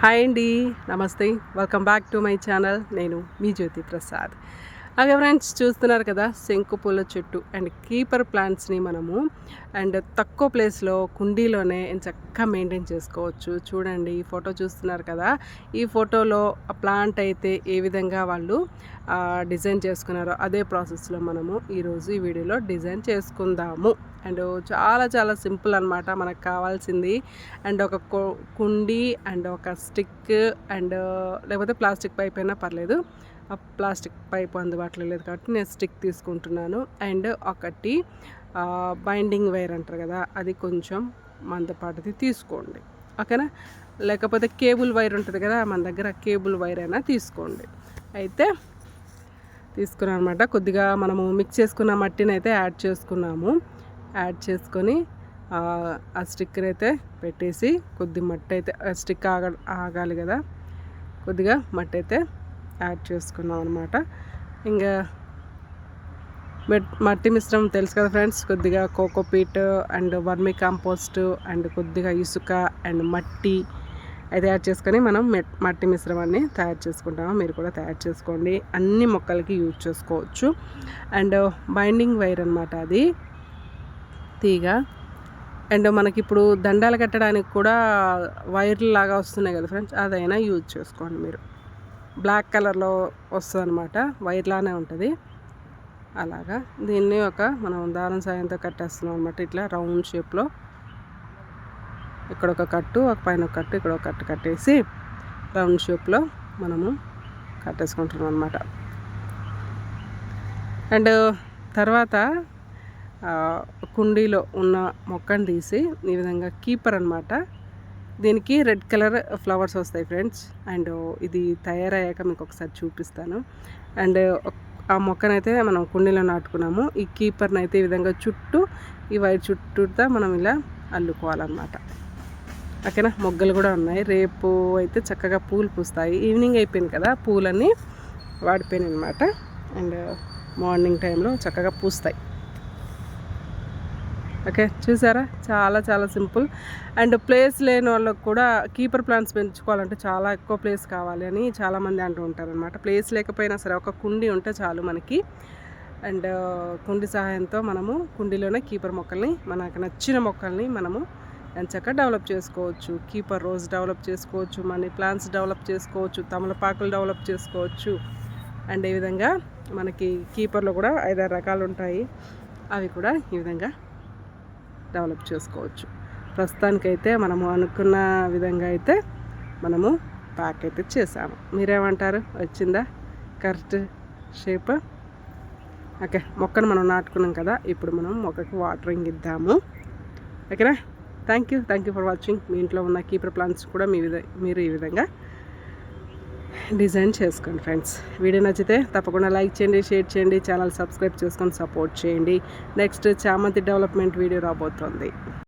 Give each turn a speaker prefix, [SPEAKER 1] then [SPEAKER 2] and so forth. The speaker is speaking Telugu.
[SPEAKER 1] హాయ్ అండి, నమస్తే, welcome back to my channel. నేను మీ జ్యోతి ప్రసాద్. అలాగే ఫ్రెండ్స్, చూస్తున్నారు కదా శంకు పూల చెట్టు అండ్ కీపర్ ప్లాంట్స్ని మనము తక్కువ ప్లేస్లో కుండీలోనే చక్కగా మెయింటైన్ చేసుకోవచ్చు. చూడండి, ఈ ఫోటో చూస్తున్నారు కదా. ఈ ఫోటోలో ఆ ప్లాంట్ అయితే ఏ విధంగా వాళ్ళు డిజైన్ చేసుకున్నారో అదే ప్రాసెస్లో మనము ఈరోజు ఈ వీడియోలో డిజైన్ చేసుకుందాము. అండ్ చాలా చాలా సింపుల్ అనమాట. మనకు కావాల్సింది ఒక కుండీ అండ్ ఒక స్టిక్ అండ్ లేకపోతే ప్లాస్టిక్ పైప్ అయినా పర్లేదు. ఆ ప్లాస్టిక్ పైప్ అందుబాటులో లేదు కాబట్టి నేను స్టిక్ తీసుకుంటున్నాను. అండ్ ఒకటి బైండింగ్ వైర్ అంటారు కదా, అది కొంచెం మందపాటిది తీసుకోండి, ఓకేనా. లేకపోతే కేబుల్ వైర్ ఉంటుంది కదా మన దగ్గర, కేబుల్ వైర్ అయినా తీసుకోండి. అయితే తీసుకున్నాను అనమాట. కొద్దిగా మనము మిక్స్ చేసుకున్న మట్టిని అయితే యాడ్ చేసుకొని ఆ స్టిక్కర్ అయితే పెట్టేసి కొద్ది మట్టి అయితే స్టిక్ ఆగాలి కదా, కొద్దిగా మట్టి అయితే యాడ్ చేసుకున్నాం అనమాట. ఇంకా మట్టి మిశ్రమం తెలుసు కదా ఫ్రెండ్స్, కొద్దిగా cocopeat and vermi compost and కొద్దిగా ఇసుక అండ్ మట్టి అయితే యాడ్ చేసుకొని మనం మట్టి మిశ్రమాన్ని తయారు చేసుకుంటాము. మీరు కూడా తయారు చేసుకోండి, అన్ని మొక్కలకి యూజ్ చేసుకోవచ్చు. అండ్ బైండింగ్ వైర్ అనమాట, అది తీగ. అండ్ మనకి ఇప్పుడు దండాలు కట్టడానికి కూడా వైర్లు లాగా వస్తున్నాయి కదా ఫ్రెండ్స్, అదైనా యూజ్ చేసుకోండి మీరు. బ్లాక్ కలర్లో వస్తుంది అనమాట, వైర్లానే ఉంటుంది. అలాగా దీన్ని మనం దారం సాయంతో కట్టేస్తున్నాం అనమాట. ఇట్లా రౌండ్ షేప్లో ఇక్కడ ఒక కట్టు, ఒక పైన ఒక కట్టు, ఇక్కడ ఒక కట్టు కట్టేసి రౌండ్ షేప్లో మనము కట్టేసుకుంటున్నాం అనమాట. అండ్ తర్వాత కుండీలో ఉన్న మొక్కను తీసి ఈ విధంగా కీపర్ అనమాట, దీనికి రెడ్ కలర్ ఫ్లవర్స్ వస్తాయి ఫ్రెండ్స్. అండ్ ఇది తయారయ్యాక మీకు ఒకసారి చూపిస్తాను. అండ్ ఆ మొక్కనైతే మనం కుండీలో నాటుకున్నాము. ఈ కీపర్ని అయితే ఈ విధంగా ఈ వైర్ చుట్టూతా మనం ఇలా అల్లుకోవాలన్నమాట, ఓకేనా. మొగ్గలు కూడా ఉన్నాయి, రేపు అయితే చక్కగా పూలు పూస్తాయి. ఈవినింగ్ అయిపోయింది కదా, పూలన్నీ వాడిపోయినాయి అనమాట. అండ్ మార్నింగ్ టైంలో చక్కగా పూస్తాయి. ఓకే, చూసారా, చాలా చాలా సింపుల్. అండ్ ప్లేస్ లేని వాళ్ళకు కూడా కీపర్ ప్లాంట్స్ పెంచుకోవాలంటే చాలా ఎక్కువ ప్లేస్ కావాలి అని చాలామంది అంటూ ఉంటారనమాట. ప్లేస్ లేకపోయినా సరే ఒక కుండీ ఉంటే చాలు మనకి. అండ్ కుండీ సహాయంతో మనము కుండీలోనే కీపర్ మొక్కల్ని, మనకు నచ్చిన మొక్కల్ని మనము చక్కగా డెవలప్ చేసుకోవచ్చు. కీపర్ రోజ్ డెవలప్ చేసుకోవచ్చు, మనీ ప్లాంట్స్ డెవలప్ చేసుకోవచ్చు, తమలపాకులు డెవలప్ చేసుకోవచ్చు. అండ్ ఈ విధంగా మనకి కీపర్లో కూడా 5-6 రకాలు ఉంటాయి, అవి కూడా ఈ విధంగా డెవలప్ చేసుకోవచ్చు. ప్రస్తుతానికైతే మనము అనుకున్న విధంగా అయితే మనము ప్యాక్ అయితే చేసాము. మీరేమంటారు, వచ్చిందా కరెక్ట్ షేప్? ఓకే, మొక్కను మనం నాటుకున్నాం కదా, ఇప్పుడు మనం మొక్కకి వాటరింగ్ ఇద్దాము, ఓకేనా. Thank you for watching. మీ ఇంట్లో ఉన్న కీపర్ ప్లాంట్స్ కూడా మీరు ఈ విధంగా డిజైన్ చేసుకోండి ఫ్రెండ్స్. వీడియో నచ్చితే తప్పకుండా లైక్ చేయండి, షేర్ చేయండి, ఛానల్ సబ్స్క్రైబ్ చేసుకొని సపోర్ట్ చేయండి. నెక్స్ట్ చామంతి డెవలప్మెంట్ వీడియో రాబోతోంది.